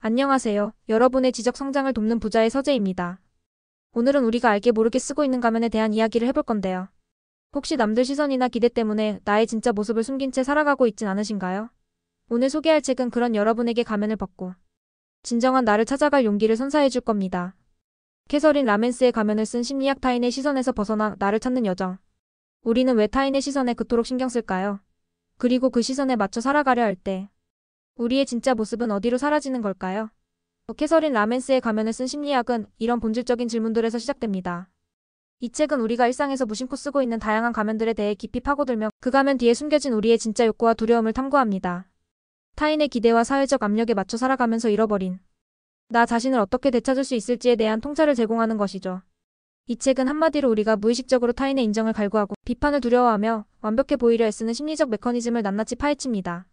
안녕하세요. 여러분의 지적 성장을 돕는 부자의 서재입니다. 오늘은 우리가 알게 모르게 쓰고 있는 가면에 대한 이야기를 해볼 건데요. 혹시 남들 시선이나 기대 때문에 나의 진짜 모습을 숨긴 채 살아가고 있진 않으신가요? 오늘 소개할 책은 그런 여러분에게 가면을 벗고 진정한 나를 찾아갈 용기를 선사해 줄 겁니다. 캐서린 라멘스의 가면을 쓴 심리학 타인의 시선에서 벗어나 나를 찾는 여정. 우리는 왜 타인의 시선에 그토록 신경 쓸까요? 그리고 그 시선에 맞춰 살아가려 할 때 우리의 진짜 모습은 어디로 사라지는 걸까요? 캐서린 라멘스의 가면을 쓴 심리학은 이런 본질적인 질문들에서 시작됩니다. 이 책은 우리가 일상에서 무심코 쓰고 있는 다양한 가면들에 대해 깊이 파고들며 그 가면 뒤에 숨겨진 우리의 진짜 욕구와 두려움을 탐구합니다. 타인의 기대와 사회적 압력에 맞춰 살아가면서 잃어버린 나 자신을 어떻게 되찾을 수 있을지에 대한 통찰을 제공하는 것이죠. 이 책은 한마디로 우리가 무의식적으로 타인의 인정을 갈구하고 비판을 두려워하며 완벽해 보이려 애쓰는 심리적 메커니즘을 낱낱이 파헤칩니다.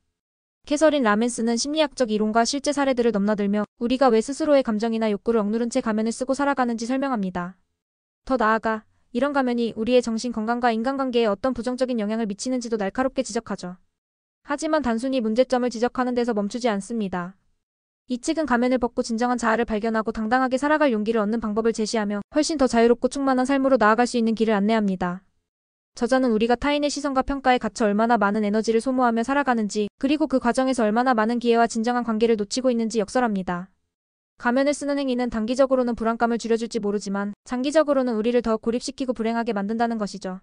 캐서린 라멘스는 심리학적 이론과 실제 사례들을 넘나들며 우리가 왜 스스로의 감정이나 욕구를 억누른 채 가면을 쓰고 살아가는지 설명합니다. 더 나아가 이런 가면이 우리의 정신 건강과 인간관계에 어떤 부정적인 영향을 미치는지도 날카롭게 지적하죠. 하지만 단순히 문제점을 지적하는 데서 멈추지 않습니다. 이 책은 가면을 벗고 진정한 자아를 발견하고 당당하게 살아갈 용기를 얻는 방법을 제시하며 훨씬 더 자유롭고 충만한 삶으로 나아갈 수 있는 길을 안내합니다. 저자는 우리가 타인의 시선과 평가에 갇혀 얼마나 많은 에너지를 소모하며 살아가는지, 그리고 그 과정에서 얼마나 많은 기회와 진정한 관계를 놓치고 있는지 역설합니다. 가면을 쓰는 행위는 단기적으로는 불안감을 줄여줄지 모르지만 장기적으로는 우리를 더 고립시키고 불행하게 만든다는 것이죠.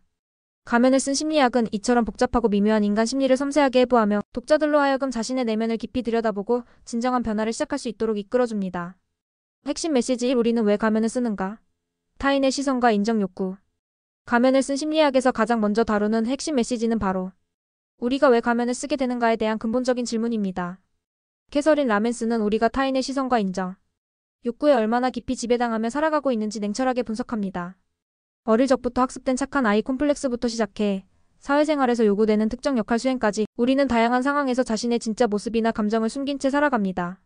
가면을 쓴 심리학은 이처럼 복잡하고 미묘한 인간 심리를 섬세하게 해부하며 독자들로 하여금 자신의 내면을 깊이 들여다보고 진정한 변화를 시작할 수 있도록 이끌어줍니다. 핵심 메시지 1. 우리는 왜 가면을 쓰는가? 타인의 시선과 인정 욕구. 가면을 쓴 심리학에서 가장 먼저 다루는 핵심 메시지는 바로 우리가 왜 가면을 쓰게 되는가에 대한 근본적인 질문입니다. 캐서린 라멘스는 우리가 타인의 시선과 인정, 욕구에 얼마나 깊이 지배당하며 살아가고 있는지 냉철하게 분석합니다. 어릴 적부터 학습된 착한 아이 콤플렉스부터 시작해 사회생활에서 요구되는 특정 역할 수행까지 우리는 다양한 상황에서 자신의 진짜 모습이나 감정을 숨긴 채 살아갑니다.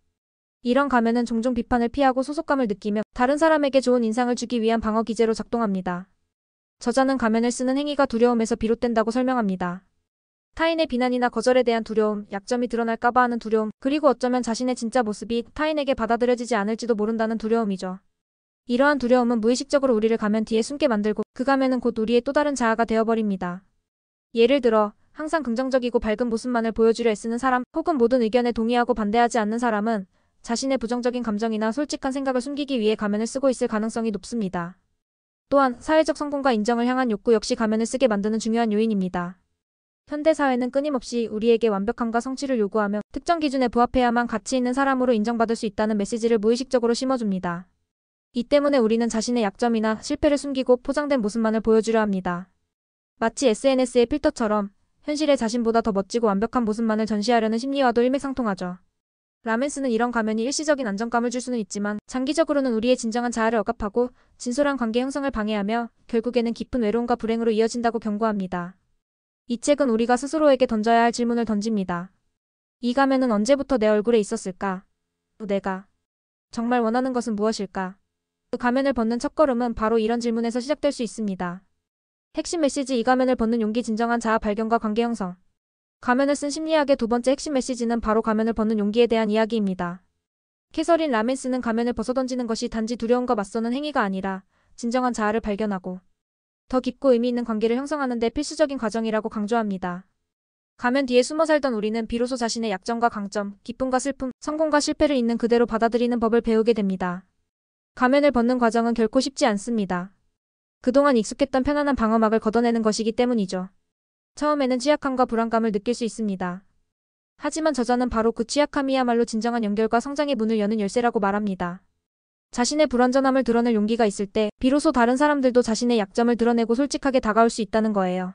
이런 가면은 종종 비판을 피하고 소속감을 느끼며 다른 사람에게 좋은 인상을 주기 위한 방어 기제로 작동합니다. 저자는 가면을 쓰는 행위가 두려움에서 비롯된다고 설명합니다. 타인의 비난이나 거절에 대한 두려움, 약점이 드러날까봐 하는 두려움, 그리고 어쩌면 자신의 진짜 모습이 타인에게 받아들여지지 않을지도 모른다는 두려움이죠. 이러한 두려움은 무의식적으로 우리를 가면 뒤에 숨게 만들고 그 가면은 곧 우리의 또 다른 자아가 되어버립니다. 예를 들어 항상 긍정적이고 밝은 모습만을 보여주려 애쓰는 사람, 혹은 모든 의견에 동의하고 반대하지 않는 사람은 자신의 부정적인 감정이나 솔직한 생각을 숨기기 위해 가면을 쓰고 있을 가능성이 높습니다. 또한 사회적 성공과 인정을 향한 욕구 역시 가면을 쓰게 만드는 중요한 요인입니다. 현대사회는 끊임없이 우리에게 완벽함과 성취를 요구하며 특정 기준에 부합해야만 가치 있는 사람으로 인정받을 수 있다는 메시지를 무의식적으로 심어줍니다. 이 때문에 우리는 자신의 약점이나 실패를 숨기고 포장된 모습만을 보여주려 합니다. 마치 SNS의 필터처럼 현실의 자신보다 더 멋지고 완벽한 모습만을 전시하려는 심리와도 일맥상통하죠. 라멘스는 이런 가면이 일시적인 안정감을 줄 수는 있지만 장기적으로는 우리의 진정한 자아를 억압하고 진솔한 관계 형성을 방해하며 결국에는 깊은 외로움과 불행으로 이어진다고 경고합니다. 이 책은 우리가 스스로에게 던져야 할 질문을 던집니다. 이 가면은 언제부터 내 얼굴에 있었을까? 내가 정말 원하는 것은 무엇일까? 그 가면을 벗는 첫걸음은 바로 이런 질문에서 시작될 수 있습니다. 핵심 메시지 2. 가면을 벗는 용기. 진정한 자아 발견과 관계 형성. 가면을 쓴 심리학의 두 번째 핵심 메시지는 바로 가면을 벗는 용기에 대한 이야기입니다. 캐서린 라멘스는 가면을 벗어던지는 것이 단지 두려움과 맞서는 행위가 아니라 진정한 자아를 발견하고 더 깊고 의미 있는 관계를 형성하는 데 필수적인 과정이라고 강조합니다. 가면 뒤에 숨어 살던 우리는 비로소 자신의 약점과 강점, 기쁨과 슬픔, 성공과 실패를 있는 그대로 받아들이는 법을 배우게 됩니다. 가면을 벗는 과정은 결코 쉽지 않습니다. 그동안 익숙했던 편안한 방어막을 걷어내는 것이기 때문이죠. 처음에는 취약함과 불안감을 느낄 수 있습니다. 하지만 저자는 바로 그 취약함이야말로 진정한 연결과 성장의 문을 여는 열쇠라고 말합니다. 자신의 불완전함을 드러낼 용기가 있을 때 비로소 다른 사람들도 자신의 약점을 드러내고 솔직하게 다가올 수 있다는 거예요.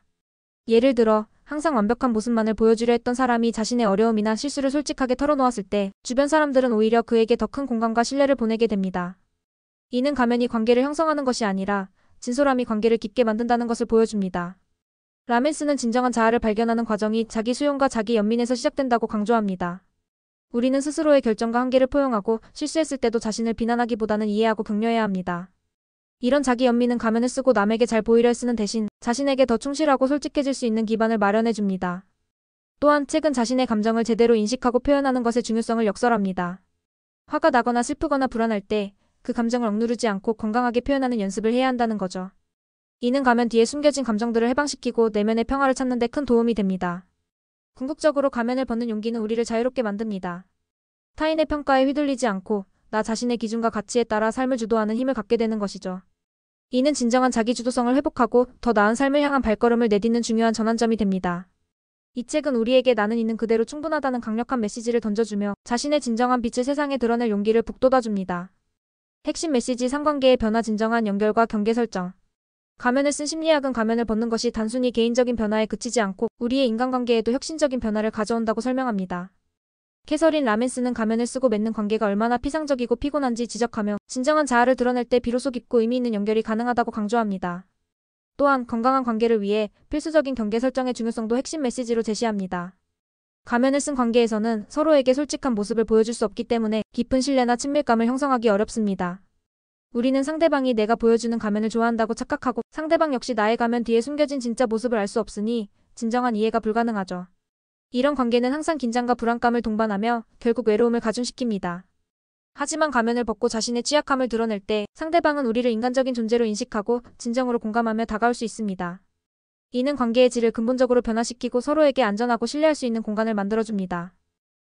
예를 들어 항상 완벽한 모습만을 보여주려 했던 사람이 자신의 어려움이나 실수를 솔직하게 털어놓았을 때 주변 사람들은 오히려 그에게 더 큰 공감과 신뢰를 보내게 됩니다. 이는 가면이 관계를 형성하는 것이 아니라 진솔함이 관계를 깊게 만든다는 것을 보여줍니다. 라멘스는 진정한 자아를 발견하는 과정이 자기 수용과 자기 연민에서 시작된다고 강조합니다. 우리는 스스로의 결정과 한계를 포용하고 실수했을 때도 자신을 비난하기보다는 이해하고 격려해야 합니다. 이런 자기 연민은 가면을 쓰고 남에게 잘 보이려 쓰는 대신 자신에게 더 충실하고 솔직해질 수 있는 기반을 마련해줍니다. 또한 책은 자신의 감정을 제대로 인식하고 표현하는 것의 중요성을 역설합니다. 화가 나거나 슬프거나 불안할 때 그 감정을 억누르지 않고 건강하게 표현하는 연습을 해야 한다는 거죠. 이는 가면 뒤에 숨겨진 감정들을 해방시키고 내면의 평화를 찾는 데 큰 도움이 됩니다. 궁극적으로 가면을 벗는 용기는 우리를 자유롭게 만듭니다. 타인의 평가에 휘둘리지 않고 나 자신의 기준과 가치에 따라 삶을 주도하는 힘을 갖게 되는 것이죠. 이는 진정한 자기주도성을 회복하고 더 나은 삶을 향한 발걸음을 내딛는 중요한 전환점이 됩니다. 이 책은 우리에게 나는 있는 그대로 충분하다는 강력한 메시지를 던져주며 자신의 진정한 빛을 세상에 드러낼 용기를 북돋아줍니다. 핵심 메시지: 상관계의 변화, 진정한 연결과 경계 설정. 가면을 쓴 심리학은 가면을 벗는 것이 단순히 개인적인 변화에 그치지 않고 우리의 인간관계에도 혁신적인 변화를 가져온다고 설명합니다. 캐서린 라멘스는 가면을 쓰고 맺는 관계가 얼마나 피상적이고 피곤한지 지적하며 진정한 자아를 드러낼 때 비로소 깊고 의미 있는 연결이 가능하다고 강조합니다. 또한 건강한 관계를 위해 필수적인 경계 설정의 중요성도 핵심 메시지로 제시합니다. 가면을 쓴 관계에서는 서로에게 솔직한 모습을 보여줄 수 없기 때문에 깊은 신뢰나 친밀감을 형성하기 어렵습니다. 우리는 상대방이 내가 보여주는 가면을 좋아한다고 착각하고 상대방 역시 나의 가면 뒤에 숨겨진 진짜 모습을 알 수 없으니 진정한 이해가 불가능하죠. 이런 관계는 항상 긴장과 불안감을 동반하며 결국 외로움을 가중시킵니다. 하지만 가면을 벗고 자신의 취약함을 드러낼 때 상대방은 우리를 인간적인 존재로 인식하고 진정으로 공감하며 다가올 수 있습니다. 이는 관계의 질을 근본적으로 변화시키고 서로에게 안전하고 신뢰할 수 있는 공간을 만들어줍니다.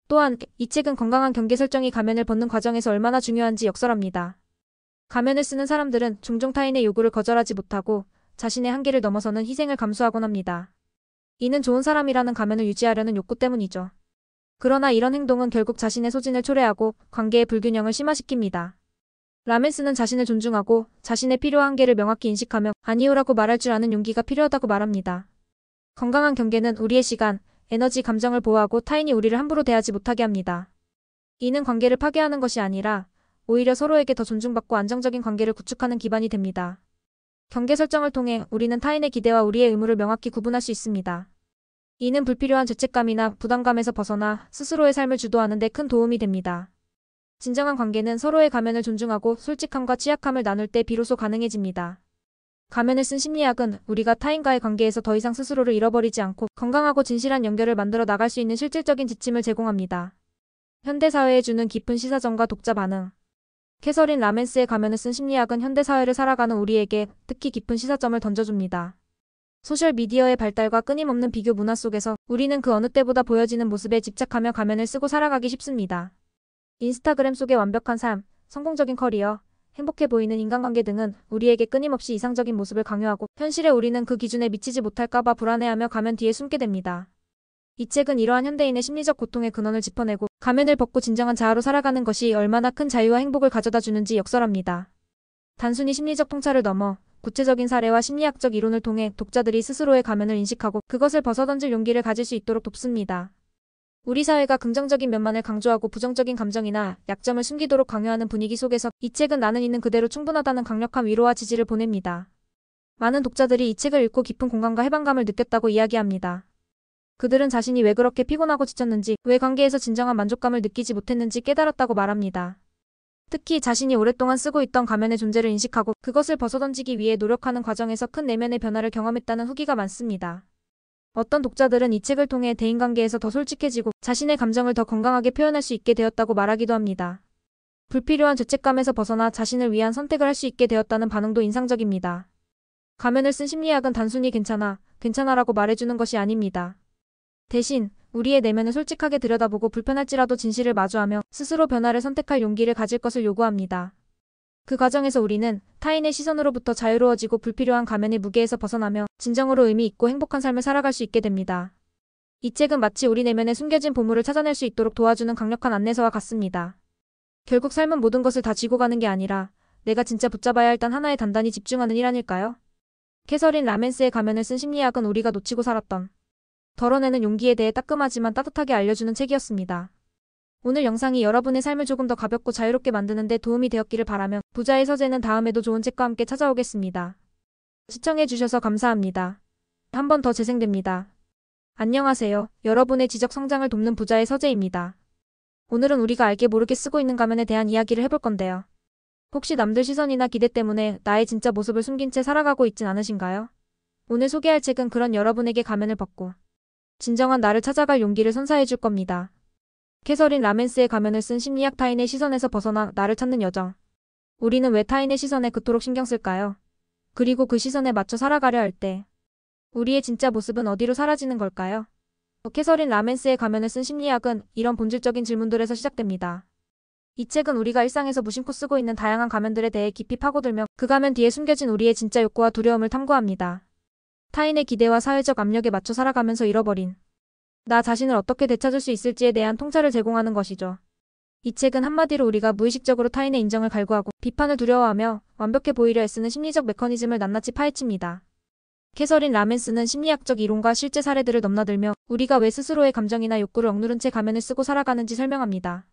또한 이 책은 건강한 경계 설정이 가면을 벗는 과정에서 얼마나 중요한지 역설합니다. 가면을 쓰는 사람들은 종종 타인의 요구를 거절하지 못하고 자신의 한계를 넘어서는 희생을 감수하곤 합니다. 이는 좋은 사람이라는 가면을 유지하려는 욕구 때문이죠. 그러나 이런 행동은 결국 자신의 소진을 초래하고 관계의 불균형을 심화시킵니다. 라멘스는 자신을 존중하고 자신의 필요와 한계를 명확히 인식하며 아니오라고 말할 줄 아는 용기가 필요하다고 말합니다. 건강한 경계는 우리의 시간, 에너지, 감정을 보호하고 타인이 우리를 함부로 대하지 못하게 합니다. 이는 관계를 파괴하는 것이 아니라 오히려 서로에게 더 존중받고 안정적인 관계를 구축하는 기반이 됩니다. 경계 설정을 통해 우리는 타인의 기대와 우리의 의무를 명확히 구분할 수 있습니다. 이는 불필요한 죄책감이나 부담감에서 벗어나 스스로의 삶을 주도하는 데 큰 도움이 됩니다. 진정한 관계는 서로의 가면을 존중하고 솔직함과 취약함을 나눌 때 비로소 가능해집니다. 가면을 쓴 심리학은 우리가 타인과의 관계에서 더 이상 스스로를 잃어버리지 않고 건강하고 진실한 연결을 만들어 나갈 수 있는 실질적인 지침을 제공합니다. 현대사회에 주는 깊은 시사점과 독자 반응. 캐서린 라멘스의 가면을 쓴 심리학은 현대사회를 살아가는 우리에게 특히 깊은 시사점을 던져줍니다. 소셜미디어의 발달과 끊임없는 비교 문화 속에서 우리는 그 어느 때보다 보여지는 모습에 집착하며 가면을 쓰고 살아가기 쉽습니다. 인스타그램 속의 완벽한 삶, 성공적인 커리어, 행복해 보이는 인간관계 등은 우리에게 끊임없이 이상적인 모습을 강요하고 현실에 우리는 그 기준에 미치지 못할까봐 불안해하며 가면 뒤에 숨게 됩니다. 이 책은 이러한 현대인의 심리적 고통의 근원을 짚어내고 가면을 벗고 진정한 자아로 살아가는 것이 얼마나 큰 자유와 행복을 가져다 주는지 역설합니다. 단순히 심리적 통찰을 넘어 구체적인 사례와 심리학적 이론을 통해 독자들이 스스로의 가면을 인식하고 그것을 벗어던질 용기를 가질 수 있도록 돕습니다. 우리 사회가 긍정적인 면만을 강조하고 부정적인 감정이나 약점을 숨기도록 강요하는 분위기 속에서 이 책은 나는 있는 그대로 충분하다는 강력한 위로와 지지를 보냅니다. 많은 독자들이 이 책을 읽고 깊은 공감과 해방감을 느꼈다고 이야기합니다. 그들은 자신이 왜 그렇게 피곤하고 지쳤는지, 왜 관계에서 진정한 만족감을 느끼지 못했는지 깨달았다고 말합니다. 특히 자신이 오랫동안 쓰고 있던 가면의 존재를 인식하고 그것을 벗어던지기 위해 노력하는 과정에서 큰 내면의 변화를 경험했다는 후기가 많습니다. 어떤 독자들은 이 책을 통해 대인관계에서 더 솔직해지고 자신의 감정을 더 건강하게 표현할 수 있게 되었다고 말하기도 합니다. 불필요한 죄책감에서 벗어나 자신을 위한 선택을 할 수 있게 되었다는 반응도 인상적입니다. 가면을 쓴 심리학은 단순히 괜찮아라고 말해주는 것이 아닙니다. 대신 우리의 내면을 솔직하게 들여다보고 불편할지라도 진실을 마주하며 스스로 변화를 선택할 용기를 가질 것을 요구합니다. 그 과정에서 우리는 타인의 시선으로부터 자유로워지고 불필요한 가면의 무게에서 벗어나며 진정으로 의미 있고 행복한 삶을 살아갈 수 있게 됩니다. 이 책은 마치 우리 내면에 숨겨진 보물을 찾아낼 수 있도록 도와주는 강력한 안내서와 같습니다. 결국 삶은 모든 것을 다 쥐고 가는 게 아니라 내가 진짜 붙잡아야 할 단 하나에 단단히 집중하는 일 아닐까요? 캐서린 라멘스의 가면을 쓴 심리학은 우리가 놓치고 살았던 덜어내는 용기에 대해 따끔하지만 따뜻하게 알려주는 책이었습니다. 오늘 영상이 여러분의 삶을 조금 더 가볍고 자유롭게 만드는 데 도움이 되었기를 바라며 부자의 서재는 다음에도 좋은 책과 함께 찾아오겠습니다. 시청해주셔서 감사합니다. 한 번 더 재생됩니다. 안녕하세요. 여러분의 지적 성장을 돕는 부자의 서재입니다. 오늘은 우리가 알게 모르게 쓰고 있는 가면에 대한 이야기를 해볼 건데요. 혹시 남들 시선이나 기대 때문에 나의 진짜 모습을 숨긴 채 살아가고 있진 않으신가요? 오늘 소개할 책은 그런 여러분에게 가면을 벗고 진정한 나를 찾아갈 용기를 선사해 줄 겁니다. 캐서린 라멘스의 가면을 쓴 심리학 타인의 시선에서 벗어나 나를 찾는 여정. 우리는 왜 타인의 시선에 그토록 신경 쓸까요? 그리고 그 시선에 맞춰 살아가려 할 때 우리의 진짜 모습은 어디로 사라지는 걸까요? 캐서린 라멘스의 가면을 쓴 심리학은 이런 본질적인 질문들에서 시작됩니다. 이 책은 우리가 일상에서 무심코 쓰고 있는 다양한 가면들에 대해 깊이 파고들며 그 가면 뒤에 숨겨진 우리의 진짜 욕구와 두려움을 탐구합니다. 타인의 기대와 사회적 압력에 맞춰 살아가면서 잃어버린 나 자신을 어떻게 되찾을 수 있을지에 대한 통찰을 제공하는 것이죠. 이 책은 한마디로 우리가 무의식적으로 타인의 인정을 갈구하고 비판을 두려워하며 완벽해 보이려 애쓰는 심리적 메커니즘을 낱낱이 파헤칩니다. 캐서린 라멘스는 심리학적 이론과 실제 사례들을 넘나들며 우리가 왜 스스로의 감정이나 욕구를 억누른 채 가면을 쓰고 살아가는지 설명합니다.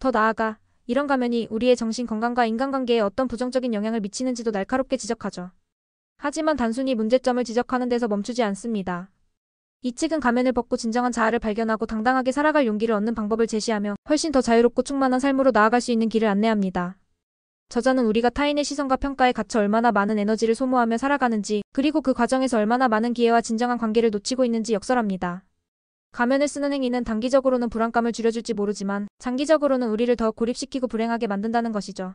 더 나아가 이런 가면이 우리의 정신 건강과 인간관계에 어떤 부정적인 영향을 미치는지도 날카롭게 지적하죠. 하지만 단순히 문제점을 지적하는 데서 멈추지 않습니다. 이 책은 가면을 벗고 진정한 자아를 발견하고 당당하게 살아갈 용기를 얻는 방법을 제시하며 훨씬 더 자유롭고 충만한 삶으로 나아갈 수 있는 길을 안내합니다. 저자는 우리가 타인의 시선과 평가에 갇혀 얼마나 많은 에너지를 소모하며 살아가는지, 그리고 그 과정에서 얼마나 많은 기회와 진정한 관계를 놓치고 있는지 역설합니다. 가면을 쓰는 행위는 단기적으로는 불안감을 줄여줄지 모르지만 장기적으로는 우리를 더 고립시키고 불행하게 만든다는 것이죠.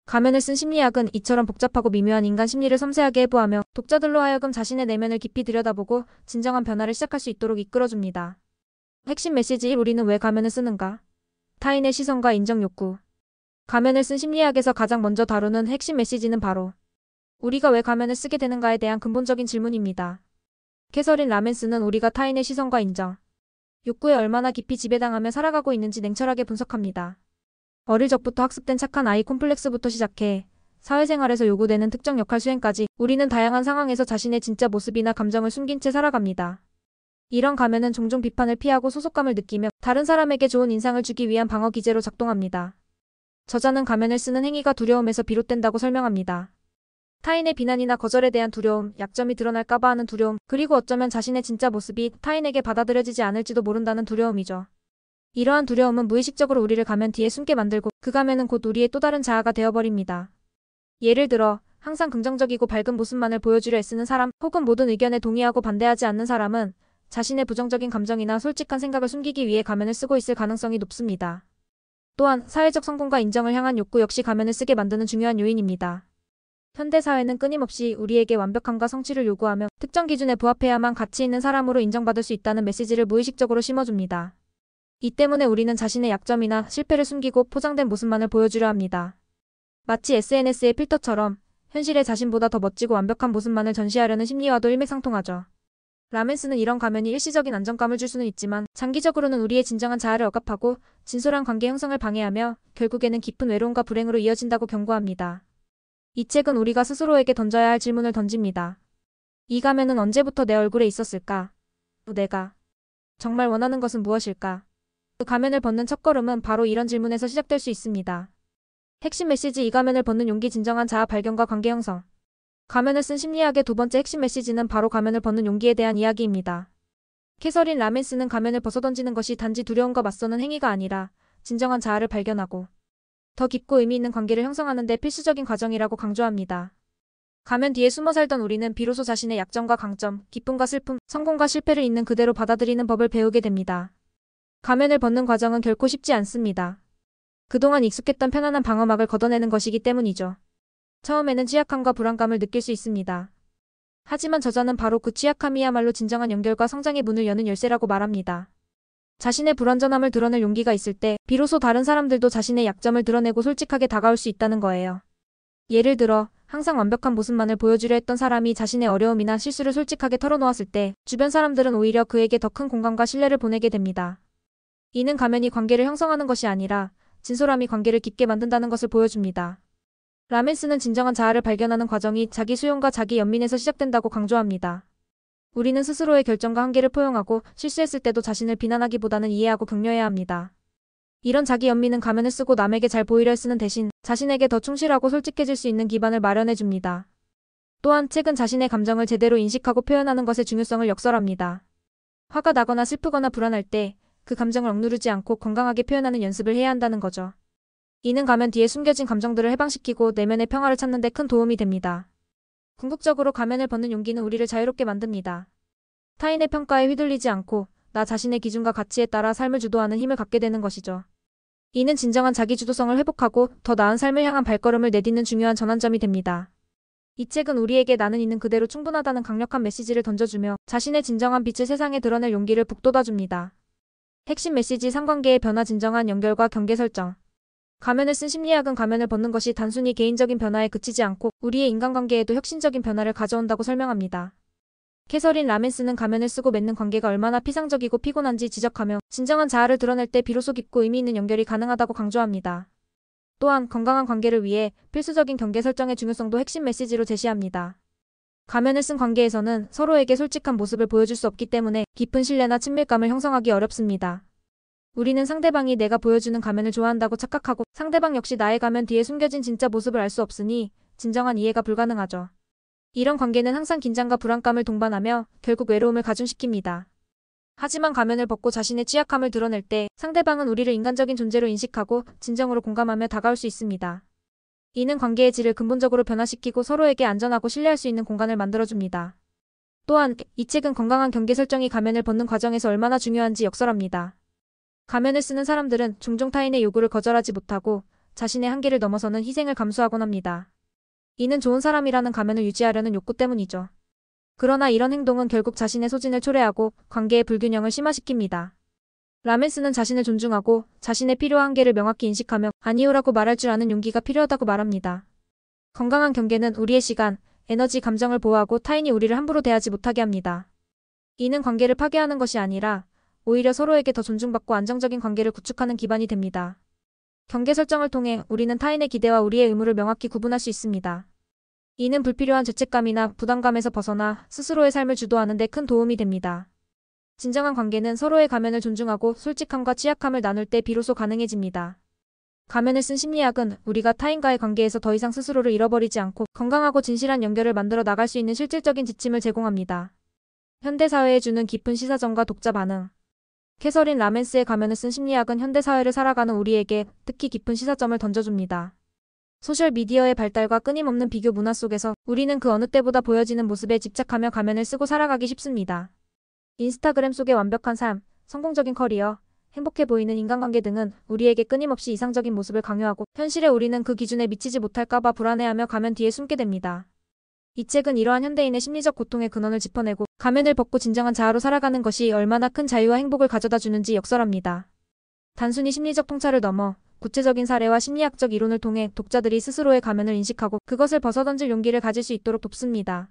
가면을 쓴 심리학은 이처럼 복잡하고 미묘한 인간 심리를 섬세하게 해부하며 독자들로 하여금 자신의 내면을 깊이 들여다보고 진정한 변화를 시작할 수 있도록 이끌어줍니다. 핵심 메시지 1. 우리는 왜 가면을 쓰는가? 타인의 시선과 인정 욕구. 가면을 쓴 심리학에서 가장 먼저 다루는 핵심 메시지는 바로 우리가 왜 가면을 쓰게 되는가에 대한 근본적인 질문입니다. 캐서린 라멘스는 우리가 타인의 시선과 인정, 욕구에 얼마나 깊이 지배당하며 살아가고 있는지 냉철하게 분석합니다. 어릴 적부터 학습된 착한 아이 콤플렉스부터 시작해 사회생활에서 요구되는 특정 역할 수행까지 우리는 다양한 상황에서 자신의 진짜 모습이나 감정을 숨긴 채 살아갑니다. 이런 가면은 종종 비판을 피하고 소속감을 느끼며 다른 사람에게 좋은 인상을 주기 위한 방어 기제로 작동합니다. 저자는 가면을 쓰는 행위가 두려움에서 비롯된다고 설명합니다. 타인의 비난이나 거절에 대한 두려움, 약점이 드러날까봐 하는 두려움, 그리고 어쩌면 자신의 진짜 모습이 타인에게 받아들여지지 않을지도 모른다는 두려움이죠. 이러한 두려움은 무의식적으로 우리를 가면 뒤에 숨게 만들고 그 가면은 곧 우리의 또 다른 자아가 되어버립니다. 예를 들어 항상 긍정적이고 밝은 모습만을 보여주려 애쓰는 사람, 혹은 모든 의견에 동의하고 반대하지 않는 사람은 자신의 부정적인 감정이나 솔직한 생각을 숨기기 위해 가면을 쓰고 있을 가능성이 높습니다. 또한 사회적 성공과 인정을 향한 욕구 역시 가면을 쓰게 만드는 중요한 요인입니다. 현대사회는 끊임없이 우리에게 완벽함과 성취를 요구하며 특정 기준에 부합해야만 가치 있는 사람으로 인정받을 수 있다는 메시지를 무의식적으로 심어줍니다. 이 때문에 우리는 자신의 약점이나 실패를 숨기고 포장된 모습만을 보여주려 합니다. 마치 SNS의 필터처럼 현실의 자신보다 더 멋지고 완벽한 모습만을 전시하려는 심리와도 일맥상통하죠. 라멘스는 이런 가면이 일시적인 안정감을 줄 수는 있지만 장기적으로는 우리의 진정한 자아를 억압하고 진솔한 관계 형성을 방해하며 결국에는 깊은 외로움과 불행으로 이어진다고 경고합니다. 이 책은 우리가 스스로에게 던져야 할 질문을 던집니다. 이 가면은 언제부터 내 얼굴에 있었을까? 내가 정말 원하는 것은 무엇일까? 그 가면을 벗는 첫걸음은 바로 이런 질문에서 시작될 수 있습니다. 핵심 메시지 2. 가면을 벗는 용기. 진정한 자아 발견과 관계 형성. 가면을 쓴 심리학의 두 번째 핵심 메시지는 바로 가면을 벗는 용기에 대한 이야기입니다. 캐서린 라멘스는 가면을 벗어던지는 것이 단지 두려움과 맞서는 행위가 아니라 진정한 자아를 발견하고 더 깊고 의미 있는 관계를 형성하는 데 필수적인 과정이라고 강조합니다. 가면 뒤에 숨어 살던 우리는 비로소 자신의 약점과 강점, 기쁨과 슬픔, 성공과 실패를 있는 그대로 받아들이는 법을 배우게 됩니다. 가면을 벗는 과정은 결코 쉽지 않습니다. 그동안 익숙했던 편안한 방어막을 걷어내는 것이기 때문이죠. 처음에는 취약함과 불안감을 느낄 수 있습니다. 하지만 저자는 바로 그 취약함이야말로 진정한 연결과 성장의 문을 여는 열쇠라고 말합니다. 자신의 불완전함을 드러낼 용기가 있을 때 비로소 다른 사람들도 자신의 약점을 드러내고 솔직하게 다가올 수 있다는 거예요. 예를 들어 항상 완벽한 모습만을 보여주려 했던 사람이 자신의 어려움이나 실수를 솔직하게 털어놓았을 때 주변 사람들은 오히려 그에게 더 큰 공감과 신뢰를 보내게 됩니다. 이는 가면이 관계를 형성하는 것이 아니라 진솔함이 관계를 깊게 만든다는 것을 보여줍니다. 라멘스는 진정한 자아를 발견하는 과정이 자기 수용과 자기 연민에서 시작된다고 강조합니다. 우리는 스스로의 결정과 한계를 포용하고 실수했을 때도 자신을 비난하기보다는 이해하고 격려해야 합니다. 이런 자기 연민은 가면을 쓰고 남에게 잘 보이려 쓰는 대신 자신에게 더 충실하고 솔직해질 수 있는 기반을 마련해줍니다. 또한 책은 자신의 감정을 제대로 인식하고 표현하는 것의 중요성을 역설합니다. 화가 나거나 슬프거나 불안할 때 그 감정을 억누르지 않고 건강하게 표현하는 연습을 해야 한다는 거죠. 이는 가면 뒤에 숨겨진 감정들을 해방시키고 내면의 평화를 찾는 데 큰 도움이 됩니다. 궁극적으로 가면을 벗는 용기는 우리를 자유롭게 만듭니다. 타인의 평가에 휘둘리지 않고 나 자신의 기준과 가치에 따라 삶을 주도하는 힘을 갖게 되는 것이죠. 이는 진정한 자기주도성을 회복하고 더 나은 삶을 향한 발걸음을 내딛는 중요한 전환점이 됩니다. 이 책은 우리에게 나는 있는 그대로 충분하다는 강력한 메시지를 던져주며 자신의 진정한 빛을 세상에 드러낼 용기를 북돋아줍니다. 핵심 메시지 3관계의 변화 진정한 연결과 경계 설정. 가면을 쓴 심리학은 가면을 벗는 것이 단순히 개인적인 변화에 그치지 않고 우리의 인간관계에도 혁신적인 변화를 가져온다고 설명합니다. 캐서린 라멘스는 가면을 쓰고 맺는 관계가 얼마나 피상적이고 피곤한지 지적하며 진정한 자아를 드러낼 때 비로소 깊고 의미 있는 연결이 가능하다고 강조합니다. 또한 건강한 관계를 위해 필수적인 경계 설정의 중요성도 핵심 메시지로 제시합니다. 가면을 쓴 관계에서는 서로에게 솔직한 모습을 보여줄 수 없기 때문에 깊은 신뢰나 친밀감을 형성하기 어렵습니다. 우리는 상대방이 내가 보여주는 가면을 좋아한다고 착각하고 상대방 역시 나의 가면 뒤에 숨겨진 진짜 모습을 알 수 없으니 진정한 이해가 불가능하죠. 이런 관계는 항상 긴장과 불안감을 동반하며 결국 외로움을 가중시킵니다. 하지만 가면을 벗고 자신의 취약함을 드러낼 때 상대방은 우리를 인간적인 존재로 인식하고 진정으로 공감하며 다가올 수 있습니다. 이는 관계의 질을 근본적으로 변화시키고 서로에게 안전하고 신뢰할 수 있는 공간을 만들어줍니다. 또한 이 책은 건강한 경계 설정이 가면을 벗는 과정에서 얼마나 중요한지 역설합니다. 가면을 쓰는 사람들은 종종 타인의 요구를 거절하지 못하고 자신의 한계를 넘어서는 희생을 감수하곤 합니다. 이는 좋은 사람이라는 가면을 유지하려는 욕구 때문이죠. 그러나 이런 행동은 결국 자신의 소진을 초래하고 관계의 불균형을 심화시킵니다. 라멘스는 자신을 존중하고 자신의 필요한 한계를 명확히 인식하며 아니오라고 말할 줄 아는 용기가 필요하다고 말합니다. 건강한 경계는 우리의 시간, 에너지, 감정을 보호하고 타인이 우리를 함부로 대하지 못하게 합니다. 이는 관계를 파괴하는 것이 아니라 오히려 서로에게 더 존중받고 안정적인 관계를 구축하는 기반이 됩니다. 경계 설정을 통해 우리는 타인의 기대와 우리의 의무를 명확히 구분할 수 있습니다. 이는 불필요한 죄책감이나 부담감에서 벗어나 스스로의 삶을 주도하는 데 큰 도움이 됩니다. 진정한 관계는 서로의 가면을 존중하고 솔직함과 취약함을 나눌 때 비로소 가능해집니다. 가면을 쓴 심리학은 우리가 타인과의 관계에서 더 이상 스스로를 잃어버리지 않고 건강하고 진실한 연결을 만들어 나갈 수 있는 실질적인 지침을 제공합니다. 현대사회에 주는 깊은 시사점과 독자 반응. 캐서린 라멘스의 가면을 쓴 심리학은 현대사회를 살아가는 우리에게 특히 깊은 시사점을 던져줍니다. 소셜미디어의 발달과 끊임없는 비교 문화 속에서 우리는 그 어느 때보다 보여지는 모습에 집착하며 가면을 쓰고 살아가기 쉽습니다. 인스타그램 속의 완벽한 삶, 성공적인 커리어, 행복해 보이는 인간관계 등은 우리에게 끊임없이 이상적인 모습을 강요하고 현실에 우리는 그 기준에 미치지 못할까봐 불안해하며 가면 뒤에 숨게 됩니다. 이 책은 이러한 현대인의 심리적 고통의 근원을 짚어내고 가면을 벗고 진정한 자아로 살아가는 것이 얼마나 큰 자유와 행복을 가져다 주는지 역설합니다. 단순히 심리적 통찰을 넘어 구체적인 사례와 심리학적 이론을 통해 독자들이 스스로의 가면을 인식하고 그것을 벗어던질 용기를 가질 수 있도록 돕습니다.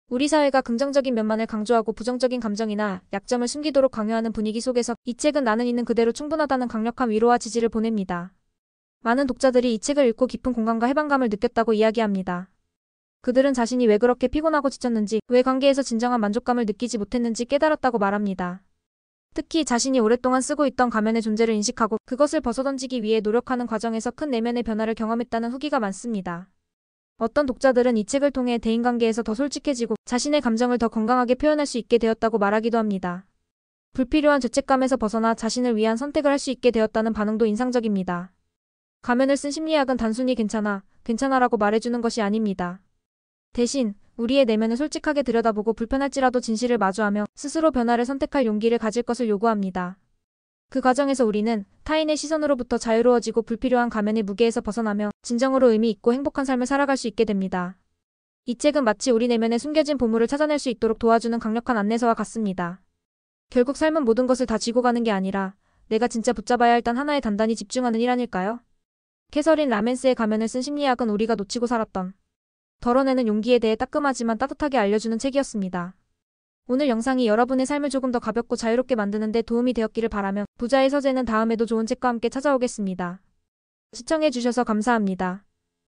우리 사회가 긍정적인 면만을 강조하고 부정적인 감정이나 약점을 숨기도록 강요하는 분위기 속에서 이 책은 나는 있는 그대로 충분하다는 강력한 위로와 지지를 보냅니다. 많은 독자들이 이 책을 읽고 깊은 공감과 해방감을 느꼈다고 이야기합니다. 그들은 자신이 왜 그렇게 피곤하고 지쳤는지, 왜 관계에서 진정한 만족감을 느끼지 못했는지 깨달았다고 말합니다. 특히 자신이 오랫동안 쓰고 있던 가면의 존재를 인식하고 그것을 벗어던지기 위해 노력하는 과정에서 큰 내면의 변화를 경험했다는 후기가 많습니다. 어떤 독자들은 이 책을 통해 대인관계에서 더 솔직해지고 자신의 감정을 더 건강하게 표현할 수 있게 되었다고 말하기도 합니다. 불필요한 죄책감에서 벗어나 자신을 위한 선택을 할 수 있게 되었다는 반응도 인상적입니다. 가면을 쓴 심리학은 단순히 괜찮아라고 말해주는 것이 아닙니다. 대신 우리의 내면을 솔직하게 들여다보고 불편할지라도 진실을 마주하며 스스로 변화를 선택할 용기를 가질 것을 요구합니다. 그 과정에서 우리는 타인의 시선으로부터 자유로워지고 불필요한 가면의 무게에서 벗어나며 진정으로 의미 있고 행복한 삶을 살아갈 수 있게 됩니다. 이 책은 마치 우리 내면에 숨겨진 보물을 찾아낼 수 있도록 도와주는 강력한 안내서와 같습니다. 결국 삶은 모든 것을 다 쥐고 가는 게 아니라 내가 진짜 붙잡아야 할 단 하나에 단단히 집중하는 일 아닐까요? 캐서린 라멘스의 가면을 쓴 심리학은 우리가 놓치고 살았던 덜어내는 용기에 대해 따끔하지만 따뜻하게 알려주는 책이었습니다. 오늘 영상이 여러분의 삶을 조금 더 가볍고 자유롭게 만드는 데 도움이 되었기를 바라며 부자의 서재는 다음에도 좋은 책과 함께 찾아오겠습니다. 시청해주셔서 감사합니다.